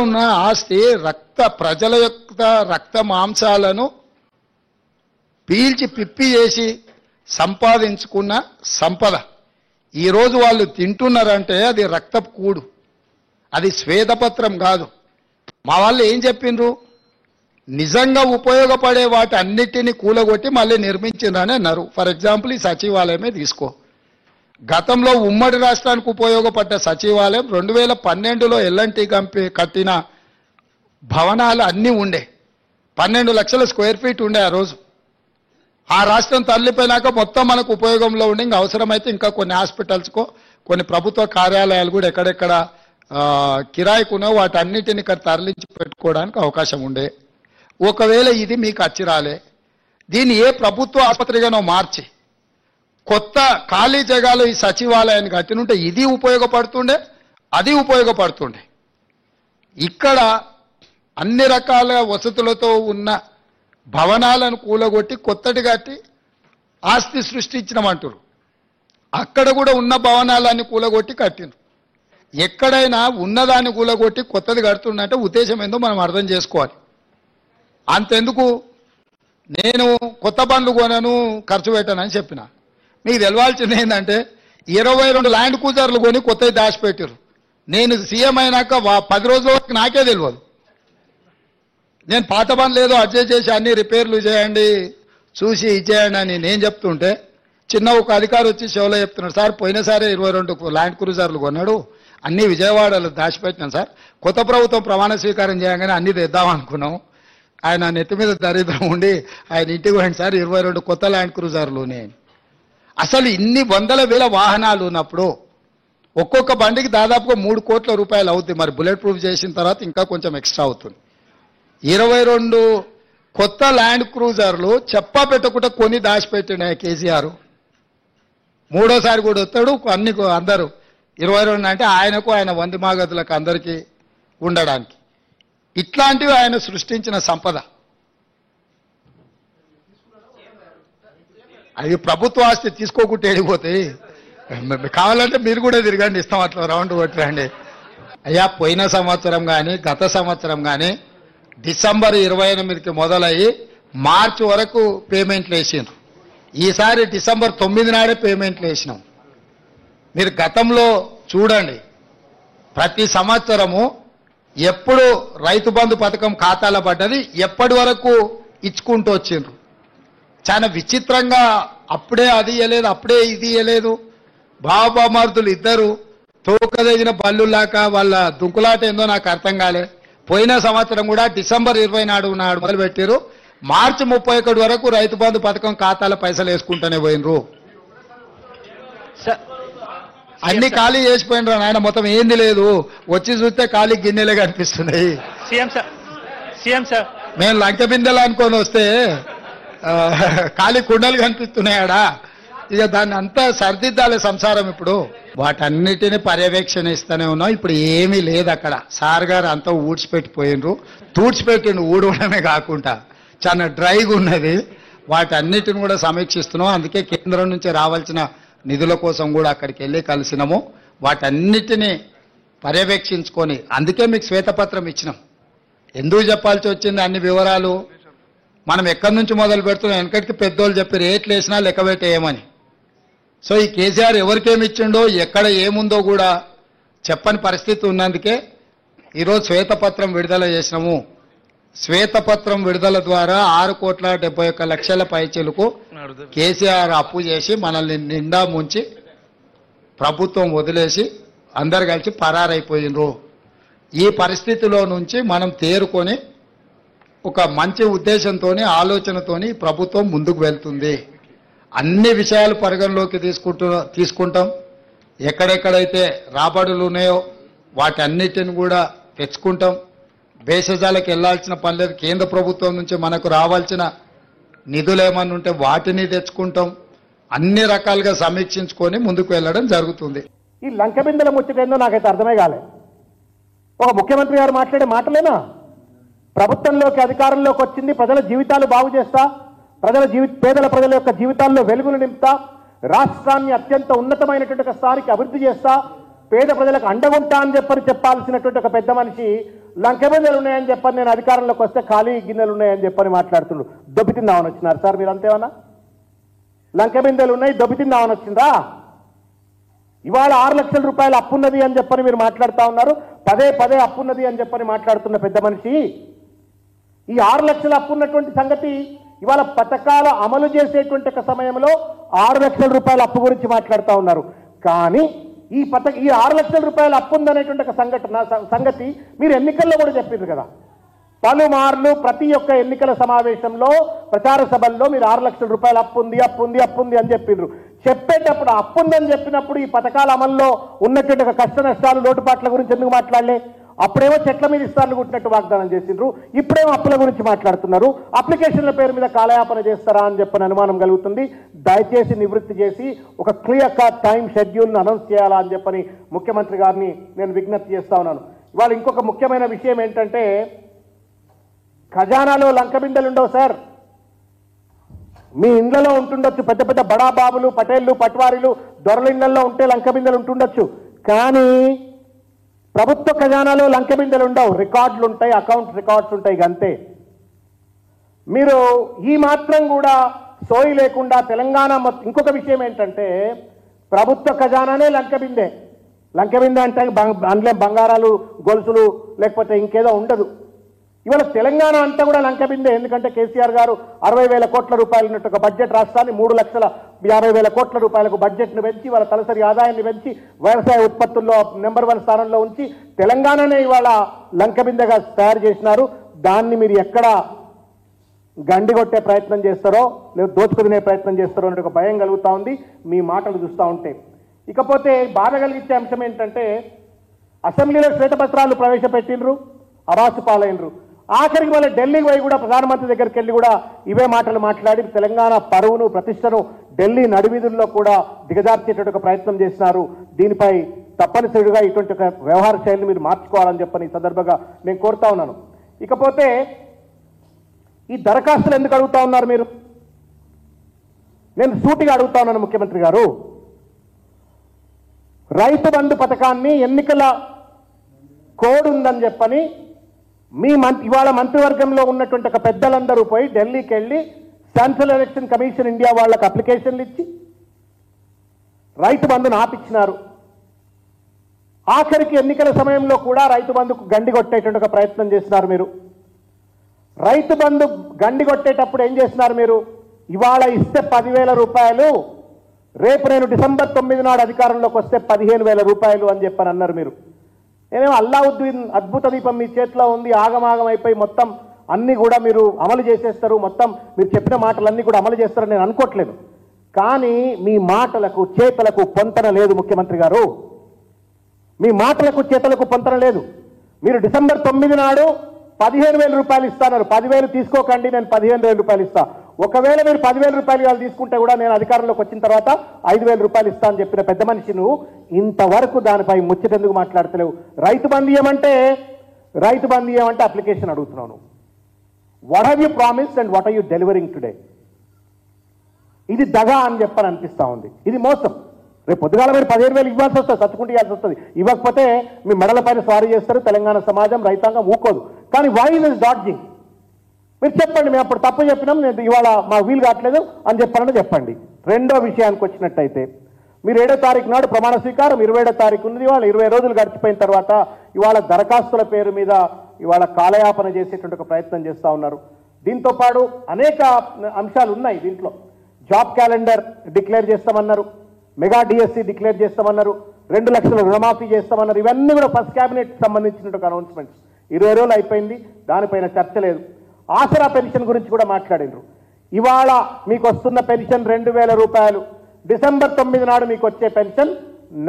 ఉన్న ఆస్తి ప్రజల యొక్క రక్త మాంసాలను పీల్చి పిప్పి చేసి సంపాదించుకున్న సంపద. ఈరోజు వాళ్ళు తింటున్నారంటే అది రక్తపు కూడు, అది శ్వేతపత్రం కాదు. మా వాళ్ళు ఏం చెప్పిండ్రు, నిజంగా ఉపయోగపడే వాటి అన్నిటినీ కూలగొట్టి మళ్ళీ నిర్మించిండ్రని అన్నారు. ఫర్ ఎగ్జాంపుల్ ఈ సచివాలయమే తీసుకో. గతంలో ఉమ్మడి రాష్ట్రానికి ఉపయోగపడ్డ సచివాలయం 2012లో ఎల్ఎన్టీ కంపెనీ కట్టిన భవనాలు అన్నీ ఉండే, 12 లక్షల స్క్వేర్ ఫీట్ ఉండే ఆ రోజు. ఆ రాష్ట్రం తరలిపోయినాక మొత్తం మనకు ఉపయోగంలో ఉండి ఇంకా అవసరమైతే ఇంకా కొన్ని హాస్పిటల్స్కో కొన్ని ప్రభుత్వ కార్యాలయాలు కూడా ఎక్కడెక్కడ కిరాయికునో వాటన్నిటిని ఇక్కడ తరలించి పెట్టుకోవడానికి అవకాశం ఉండే. ఒకవేళ ఇది మీకు అచ్చి రాలే, దీన్ని ఏ ప్రభుత్వ ఆసుపత్రిగానో మార్చి కొత్త ఖాళీ జగాలు ఈ సచివాలయాన్ని కట్టినుంటే ఇది ఉపయోగపడుతుండే, అది ఉపయోగపడుతుండే. ఇక్కడ అన్ని రకాల వసతులతో ఉన్న భవనాలను కూలగొట్టి కొత్తటి కట్టి ఆస్తి సృష్టించినమంటారు. అక్కడ కూడా ఉన్న భవనాలన్నీ కూలగొట్టి కట్టిండ్రు. ఎక్కడైనా ఉన్నదాన్ని కూలగొట్టి కొత్తది కడుతుందంటే ఉద్దేశం ఏందో మనం అర్థం చేసుకోవాలి. అంతెందుకు, నేను కొత్త బండ్లు కొనను ఖర్చు పెట్టానని చెప్పిన. మీకు తెలవాల్సింది ఏంటంటే 22 ల్యాండ్ క్రూజర్లు కొని కొత్తవి దాచిపెట్టారు. నేను సీఎం అయినాక 10 రోజుల వరకు నాకే తెలియదు. నేను పాత బండ్లు ఏదో అడ్జస్ట్ చేసి అన్ని రిపేర్లు చేయండి చూసి ఇచ్చేయండి అని నేను చెప్తుంటే చిన్న ఒక అధికారి వచ్చి షోలో చెప్తున్నాడు, సార్ పోయినసారి 22 ల్యాండ్ క్రూజర్లు కొన్నాడు, అన్నీ విజయవాడలో దాచిపెట్టినాం సార్, కొత్త ప్రభుత్వం ప్రమాణ స్వీకారం చేయగానే అన్నీ తెద్దాం అనుకున్నాం. ఆయన నెత్తి మీద దరిద్రం ఉండి ఆయన ఇంటికి పోయింది సార్ 22 కొత్త ల్యాండ్ క్రూజర్లు. నేను అసలు ఇన్ని వందల వేల వాహనాలు ఉన్నప్పుడు ఒక్కొక్క బండికి దాదాపుగా 3 కోట్ల రూపాయలు అవుతుంది. మరి బుల్లెట్ ప్రూఫ్ చేసిన తర్వాత ఇంకా కొంచెం ఎక్స్ట్రా అవుతుంది. 22 కొత్త ల్యాండ్ క్రూజర్లు చెప్పా పెట్టకుండా కొని దాచిపెట్టిన కేసీఆర్. మూడోసారి కూడా వస్తాడు అన్ని అందరూ 22 అంటే ఆయనకు ఆయన వంది మాగదులకు అందరికీ ఉండడానికి. ఇట్లాంటివి ఆయన సృష్టించిన సంపద. అది ప్రభుత్వ ఆస్తి తీసుకోకుండా వెళ్ళిపోతాయి. కావాలంటే మీరు కూడా తిరగండి, ఇస్తాం అట్లా రౌండ్ కొట్టండి. అయ్యా పోయిన సంవత్సరం కానీ గత సంవత్సరం కానీ డిసెంబర్ 28కి మొదలయ్యి మార్చి వరకు పేమెంట్లు వేసినారు. ఈసారి డిసెంబర్ 9 నాడే పేమెంట్లు వేసినాం. మీరు గతంలో చూడండి, ప్రతి సంవత్సరము ఎప్పుడు రైతు బంధు పథకం ఖాతాలో పడ్డది, ఎప్పటి వరకు ఇచ్చుకుంటూ వచ్చిండ్రు. చాలా విచిత్రంగా అప్పుడే అది ఇవ్వలేదు, అప్పుడే ఇది ఇవ్వలేదు. బాబామర్దులు ఇద్దరు తోకదగిన బల్లులాక వాళ్ళ దుంకులాట ఏందో నాకు అర్థం కాలే. పోయిన సంవత్సరం కూడా డిసెంబర్ 20 నాడు మొదలుపెట్టారు, మార్చి 31 వరకు రైతు బంధు పథకం ఖాతాలో పైసలు వేసుకుంటూనే పోయినరు. అన్ని ఖాళీ చేసిపోయినరు నాయన, మొత్తం ఏంది లేదు. వచ్చి చూస్తే ఖాళీ గిన్నెలే కనిపిస్తున్నాయి. మేము లంక బిందెలు అనుకొని వస్తే ఖాళీ కుండలు కనిపిస్తున్నాయాడా. ఇక దాన్ని అంతా సర్దిద్దాలి సంసారం. ఇప్పుడు వాటన్నిటిని పర్యవేక్షణ ఇస్తూనే ఉన్నాం. ఇప్పుడు ఏమీ లేదు అక్కడ. సార్ గారు అంతా ఊడ్చిపెట్టిపోయినరు, తూడ్చిపెట్టిండు. ఊడవడమే కాకుండా చాలా డ్రైగా ఉన్నది. వాటన్నిటిని కూడా సమీక్షిస్తున్నాం. అందుకే కేంద్రం నుంచి రావాల్సిన నిధుల కోసం కూడా అక్కడికి వెళ్ళి కలిసినాము. వాటన్నిటినీ పర్యవేక్షించుకొని అందుకే మీకు శ్వేతపత్రం ఇచ్చినాం. ఎందుకు చెప్పాల్సి వచ్చింది అన్ని వివరాలు? మనం ఎక్కడి నుంచి మొదలు పెడుతున్నాం? వెనకటికి పెద్దోళ్ళు చెప్పి రేట్లు వేసినా లెక్క పెట్టేయమని. సో ఈ కేసీఆర్ ఎవరికేమి ఇచ్చిండో ఎక్కడ ఏముందో కూడా చెప్పని పరిస్థితి ఉన్నందుకే ఈరోజు శ్వేతపత్రం విడుదల చేసినాము. శ్వేతపత్రం విడుదల ద్వారా 6,71,00,000 పైచీలకు కేసీఆర్ అప్పు చేసి మనల్ని నిండా ముంచి ప్రభుత్వం వదిలేసి అందరు కలిసి పరారైపోయినరు. ఈ పరిస్థితిలో నుంచి మనం తేరుకొని ఒక మంచి ఉద్దేశంతోని ఆలోచనతోని ప్రభుత్వం ముందుకు వెళ్తుంది. అన్ని విషయాలు పరిగణలోకి తీసుకుంటాం. ఎక్కడెక్కడైతే రాబడులు ఉన్నాయో వాటన్నిటిని కూడా తెచ్చుకుంటాం. భేషజాలకు వెళ్లాల్సిన పని లేదు. కేంద్ర ప్రభుత్వం నుంచి మనకు రావాల్సిన నిధులు ఏమన్నా ఉంటే వాటిని తెచ్చుకుంటాం. అన్ని రకాలుగా సమీక్షించుకొని ముందుకు వెళ్ళడం జరుగుతుంది. ఈ లంక బిందెల ముచ్చటేందో నాకైతే అర్థమే కాలే. ఒక ముఖ్యమంత్రి గారు మాట్లాడే మాటలేనా? ప్రభుత్వంలోకి అధికారంలోకి వచ్చింది, ప్రజల జీవితాలు బాగు చేస్తా, పేదల ప్రజల యొక్క జీవితాల్లో వెలుగులు నింపుతా, రాష్ట్రాన్ని అత్యంత ఉన్నతమైనటువంటి ఒక స్థాయికి అభివృద్ధి చేస్తా, పేద ప్రజలకు అండగుంటా అని చెప్పాల్సినటువంటి ఒక పెద్ద మనిషి లంకెబిందెలు ఉన్నాయని చెప్పని నేను అధికారంలోకి వస్తే ఖాళీ గిన్నెలు ఉన్నాయని చెప్పని మాట్లాడుతుండ్రు. దొబ్బితిందామని వచ్చినారు సార్ మీరు అంతేమన్నా? లంకెబిందెలు ఉన్నాయి దొబ్బితిందామని వచ్చిందా? ఇవాళ 6 లక్షల రూపాయలు అప్పున్నది అని చెప్పని మీరు మాట్లాడుతూ ఉన్నారు. పదే పదే అప్పున్నది అని చెప్పని మాట్లాడుతున్న పెద్ద మనిషి, ఈ 6 లక్షల అప్పున్నటువంటి సంగతి ఇవాళ పథకాల అమలు చేసేటువంటి ఒక సమయంలో 6 లక్షల రూపాయల అప్పు గురించి మాట్లాడుతూ ఉన్నారు. కానీ ఈ 6 లక్షల రూపాయల అప్పు ఉందనేటువంటి ఒక సంగతి మీరు ఎన్నికల్లో కూడా చెప్పారు కదా. పలుమార్లు ప్రతి ఒక్క ఎన్నికల సమావేశంలో ప్రచార సభల్లో మీరు 6 లక్షల రూపాయల అప్పు ఉంది అని చెప్పిండ్రు. చెప్పేటప్పుడు అప్పు ఉందని చెప్పినప్పుడు ఈ పథకాల అమల్లో ఉన్నటువంటి ఒక కష్ట నష్టాలు లోటుపాట్ల గురించి ఎందుకు మాట్లాడలే? అప్పుడేమో చెట్ల మీద ఇస్తారని కుట్టినట్టు వాగ్దానం చేసిండ్రు, ఇప్పుడేమో అప్పుల గురించి మాట్లాడుతున్నారు. అప్లికేషన్ల పేరు మీద కాలయాపన చేస్తారా అని చెప్పని అనుమానం కలుగుతుంది. దయచేసి నివృత్తి చేసి ఒక క్లియర్ కట్ టైం షెడ్యూల్ను అనౌన్స్ చేయాలా అని చెప్పని ముఖ్యమంత్రి గారిని నేను విజ్ఞప్తి చేస్తా ఉన్నాను. ఇవాళ ఇంకొక ముఖ్యమైన విషయం ఏంటంటే, ఖజానాలో లంకబిందెలు ఉండవు సార్. మీ ఇండ్లలో ఉంటుండొచ్చు, పెద్ద పెద్ద బడాబాబులు పటేళ్లు పట్వారీలు దొరల ఇళ్లలో ఉంటే లంకబిందెలు ఉంటుండొచ్చు. కానీ ప్రభుత్వ ఖజానాలో లంకెబిందెలు ఉండవు, రికార్డులు ఉంటాయి, అకౌంట్ రికార్డ్స్ ఉంటాయి. అంతే. మీరు ఈ మాత్రం కూడా సోయి లేకుండా తెలంగాణ ఇంకొక విషయం ఏంటంటే, ప్రభుత్వ ఖజానానే లంకెబిందె అంటే అందులో బంగారాలు గొలుసులు లేకపోతే ఇంకేదో ఉండదు. ఇవాళ తెలంగాణ అంతా కూడా లంకెబిందే. ఎందుకంటే కేసీఆర్ గారు 60,000 కోట్ల రూపాయలు ఉన్నట్టు ఒక బడ్జెట్ రాష్ట్రాన్ని 3,50,000 కోట్ల రూపాయలకు బడ్జెట్ను పెంచి వాళ్ళ తలసరి ఆదాయాన్ని పెంచి వ్యవసాయ ఉత్పత్తుల్లో నెంబర్ 1 స్థానంలో ఉంచి తెలంగాణనే ఇవాళ లంకెబిందెగా తయారు చేసినారు. దాన్ని మీరు ఎక్కడ గండిగొట్టే ప్రయత్నం చేస్తారో లేదా దోచుకునే ప్రయత్నం చేస్తారో అనే ఒక భయం కలుగుతూ ఉంది మీ మాటలు చూస్తూ ఉంటే. ఇకపోతే బాధ కలిగించే అంశం ఏంటంటే, అసెంబ్లీలో శ్వేతపత్రాలు ప్రవేశపెట్టినరు, అవాసు పాలైనరు. ఆఖరికి మళ్ళీ ఢిల్లీకి పోయి కూడా ప్రధానమంత్రి దగ్గరికి వెళ్ళి కూడా ఇవే మాటలు మాట్లాడి తెలంగాణ పరువును ప్రతిష్టను ఢిల్లీ నడివీధుల్లో కూడా దిగజార్చేటట్టు ప్రయత్నం చేసినారు. దీనిపై తప్పనిసరిగా ఇటువంటి ఒక వ్యవహార శైలిని మీరు మార్చుకోవాలని చెప్పని ఈ సందర్భంగా నేను కోరుతా ఉన్నాను. ఇకపోతే ఈ దరఖాస్తులు ఎందుకు అడుగుతా ఉన్నారు మీరు? నేను సూటిగా అడుగుతా ఉన్నాను ముఖ్యమంత్రి గారు. రైతు బంధు పథకాన్ని ఎన్నికల కోడ్ ఉందని చెప్పని ఇవాళ మంత్రివర్గంలో ఉన్నటువంటి ఒక పెద్దలందరూ పోయి ఢిల్లీకి వెళ్ళి సెంట్రల్ ఎలక్షన్ కమిషన్ ఇండియా వాళ్ళకి అప్లికేషన్లు ఇచ్చి రైతు బంధును ఆపిచ్చినారు. ఆఖరికి ఎన్నికల సమయంలో కూడా రైతు బంధుకు గండి కొట్టేటువంటి ఒక ప్రయత్నం చేస్తున్నారు మీరు. రైతు బంధు గండి కొట్టేటప్పుడు ఏం చేస్తున్నారు మీరు? ఇవాళ ఇస్తే 10,000 రూపాయలు, రేపు నేను డిసెంబర్ 9 నాడు అధికారంలోకి వస్తే 15,000 రూపాయలు అని చెప్పని అన్నారు మీరు. నేనేమో అల్లావుద్దీన్ అద్భుత దీపం మీ చేతిలో ఉంది, ఆగమాగం అయిపోయి మొత్తం అన్నీ కూడా మీరు అమలు చేసేస్తారు, మొత్తం మీరు చెప్పిన మాటలన్నీ కూడా అమలు చేస్తారని నేను అనుకోవట్లేదు. కానీ మీ మాటలకు చేతలకు పొంతన లేదు ముఖ్యమంత్రి గారు. మీ మాటలకు చేతలకు పొంతన లేదు. మీరు డిసెంబర్ 9 నాడు 15,000 రూపాయలు ఇస్తాన్నారు. 10,000 తీసుకోకండి, నేను 15,000 రూపాయలు ఇస్తా. ఒకవేళ మీరు 10,000 రూపాయలు వాళ్ళు తీసుకుంటే కూడా నేను అధికారంలోకి వచ్చిన తర్వాత 5,000 రూపాయలు ఇస్తా అని చెప్పిన పెద్ద మనిషి నువ్వు ఇంతవరకు దానిపై ముచ్చటెందుకు మాట్లాడతలేవు? రైతు బంధు ఏమంటే అప్లికేషన్ అడుగుతున్నాను. What have you promised and what are you delivering today? ఇది దగా అని చెప్పని అనిపిస్తా ఉంది. ఇది మోసం. రేపు పొద్దుగాల మీరు 15,000 ఇవ్వాల్సి వస్తుంది, చచ్చుకుంటూ ఇవ్వాల్సి వస్తుంది. ఇవ్వకపోతే మీ మెడల పైన స్వారీ చేస్తారు తెలంగాణ సమాజం, రైతాంగం ఊకోదు. కానీ వై ఇస్ డాడ్జింగ్? మీరు చెప్పండి, మేము అప్పుడు తప్పు చెప్పినాం, నేను ఇవాళ మా వీలు కావట్లేదు అని చెప్పండి. రెండో విషయానికి వచ్చినట్టయితే, మీరు 7వ తారీఖు నాడు ప్రమాణ స్వీకారం, 27వ తారీఖు ఉన్నది. ఇవాళ 20 రోజులు గడిచిపోయిన తర్వాత ఇవాళ దరఖాస్తుల పేరు మీద ఇవాళ కాలయాపన చేసేటువంటి ఒక ప్రయత్నం చేస్తూ ఉన్నారు. దీంతో పాటు అనేక అంశాలు ఉన్నాయి దీంట్లో. జాబ్ క్యాలెండర్ డిక్లేర్ చేస్తామన్నారు, మెగా డిఎస్సి డిక్లేర్ చేస్తామన్నారు, 2 లక్షల రుణమాఫీ చేస్తామన్నారు. ఇవన్నీ కూడా ఫస్ట్ క్యాబినెట్ సంబంధించినటువంటి అనౌన్స్మెంట్స్. 20 రోజులు అయిపోయింది, దానిపైన చర్చ లేదు. ఆసరా పెన్షన్ గురించి కూడా మాట్లాడినరు. ఇవాళ మీకు వస్తున్న పెన్షన్ 2,000 రూపాయలు, డిసెంబర్ 9 నాడు మీకు వచ్చే పెన్షన్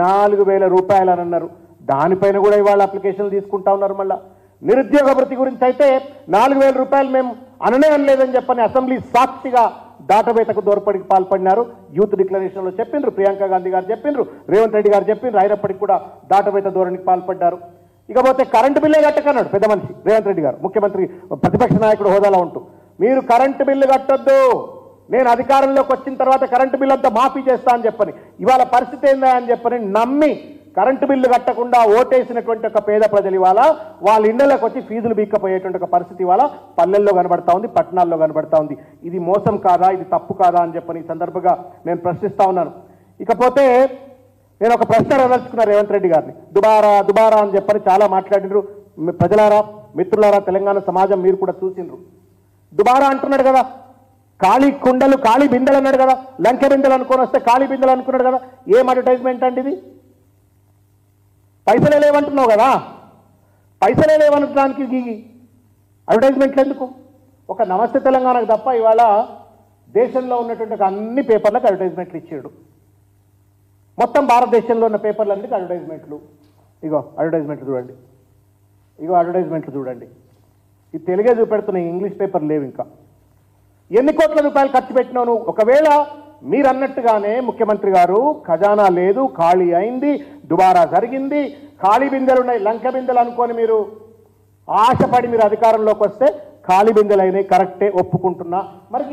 4,000 రూపాయలు అని అన్నారు. దానిపైన కూడా ఇవాళ అప్లికేషన్లు తీసుకుంటా ఉన్నారు. మళ్ళా నిరుద్యోగ భృతి గురించి అయితే 4,000 రూపాయలు మేము అనలేదని చెప్పని అసెంబ్లీ సాక్షిగా దాటవేతకు దూరపడికి పాల్పడినారు. యూత్ డిక్లరేషన్లో చెప్పిండ్రు, ప్రియాంక గాంధీ గారు చెప్పిండ్రు, రేవంత్ రెడ్డి గారు చెప్పిండ్రు, అయినప్పటికీ కూడా దాటవేత ధోరణికి పాల్పడ్డారు. ఇకపోతే కరెంటు బిల్లే కట్టకన్నాడు పెద్ద మనిషి రేవంత్ రెడ్డి గారు, ముఖ్యమంత్రి ప్రతిపక్ష నాయకుడు హోదాలో ఉంటూ. మీరు కరెంటు బిల్లు కట్టొద్దు, నేను అధికారంలోకి వచ్చిన తర్వాత కరెంటు బిల్లు అంతా మాఫీ చేస్తా అని చెప్పని, ఇవాళ పరిస్థితి ఏందా అని చెప్పని నమ్మి కరెంటు బిల్లు కట్టకుండా ఓటేసినటువంటి ఒక పేద ప్రజలు ఇవాళ వాళ్ళ ఇళ్లకు వచ్చి ఫీజులు బీక్కపోయేటువంటి ఒక పరిస్థితి ఇవాళ పల్లెల్లో కనబడతా ఉంది, పట్టణాల్లో కనబడతా ఉంది. ఇది మోసం కాదా, ఇది తప్పు కాదా అని చెప్పని ఈ సందర్భంగా నేను ప్రశ్నిస్తా ఉన్నాను. ఇకపోతే నేను ఒక ప్రశ్న అడగదలుచుకున్నా రేవంత్ రెడ్డి గారిని. దుబారా అని చెప్పని చాలా మాట్లాడినరు. ప్రజలారా, మిత్రులారా, తెలంగాణ సమాజం మీరు కూడా చూసిండ్రు. దుబారా అంటున్నాడు కదా, ఖాళీ కుండలు ఖాళీ బిందెలు అన్నాడు కదా, లంకె బిందెలు అనుకొని వస్తే ఖాళీ బిందెలు అనుకున్నాడు కదా. ఏం అడ్వర్టైజ్మెంట్ అండి ఇది? పైసలే లేవంటున్నావు కదా, పైసలే లేవనడానికి అడ్వర్టైజ్మెంట్లు ఎందుకు? ఒక నమస్తే తెలంగాణకు తప్ప ఇవాళ దేశంలో ఉన్నటువంటి అన్ని పేపర్లకు అడ్వర్టైజ్మెంట్లు ఇచ్చాడు. మొత్తం భారతదేశంలో ఉన్న పేపర్లన్నిటికీ అడ్వర్టైజ్మెంట్లు. ఇగో అడ్వర్టైజ్మెంట్లు చూడండి, ఇగో అడ్వర్టైజ్మెంట్లు చూడండి. ఇది తెలుగే చూపెడుతున్నాయి, ఇంగ్లీష్ పేపర్ లేవు. ఇంకా ఎన్ని కోట్ల రూపాయలు ఖర్చు పెట్టినావు నువ్వు? ఒకవేళ మీరు అన్నట్టుగానే ముఖ్యమంత్రి గారు ఖజానా లేదు, ఖాళీ అయింది, దుబారా జరిగింది, ఖాళీ బిందెలు ఉన్నాయి, లంక బిందెలు అనుకొని మీరు ఆశపడి మీరు అధికారంలోకి వస్తే ఖాళీ బిందెలు అయినాయి, కరెక్టే, ఒప్పుకుంటున్నా. మరి